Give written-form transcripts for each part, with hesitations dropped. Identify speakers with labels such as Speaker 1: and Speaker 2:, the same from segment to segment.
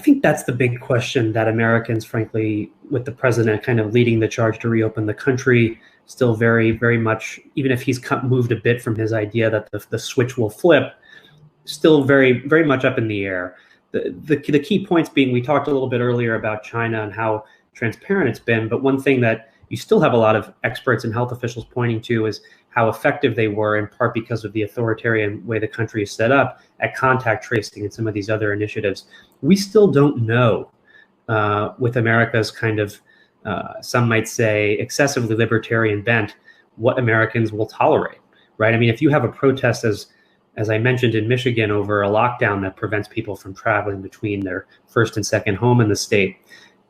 Speaker 1: think that's the big question that Americans, frankly, with the president kind of leading the charge to reopen the country, still very, very much, even if he's moved a bit from his idea that the switch will flip, still very, very much up in the air. The key points being, we talked a little bit earlier about China and how transparent it's been, but one thing that you still have a lot of experts and health officials pointing to is how effective they were, in part because of the authoritarian way the country is set up, at contact tracing and some of these other initiatives. We still don't know, with America's kind of, some might say, excessively libertarian bent, what Americans will tolerate, right? I mean, if you have a protest, as I mentioned, in Michigan over a lockdown that prevents people from traveling between their first and second home in the state,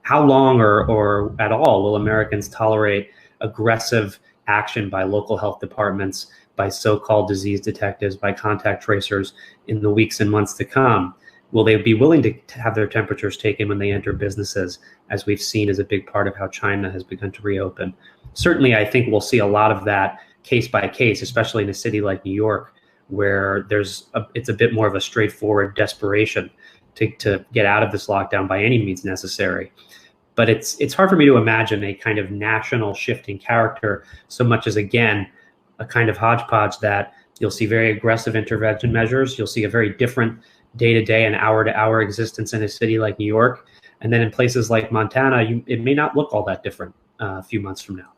Speaker 1: how long or at all will Americans tolerate aggressive action by local health departments, by so-called disease detectives, by contact tracers in the weeks and months to come? Will they be willing to have their temperatures taken when they enter businesses, as we've seen as a big part of how China has begun to reopen? Certainly, I think we'll see a lot of that case by case, especially in a city like New York, where it's a bit more of a straightforward desperation to get out of this lockdown by any means necessary. But it's hard for me to imagine a kind of national shift in character, so much as, again, a kind of hodgepodge that you'll see very aggressive intervention measures. You'll see a very different day-to-day and hour-to-hour existence in a city like New York. And then in places like Montana, it may not look all that different a few months from now.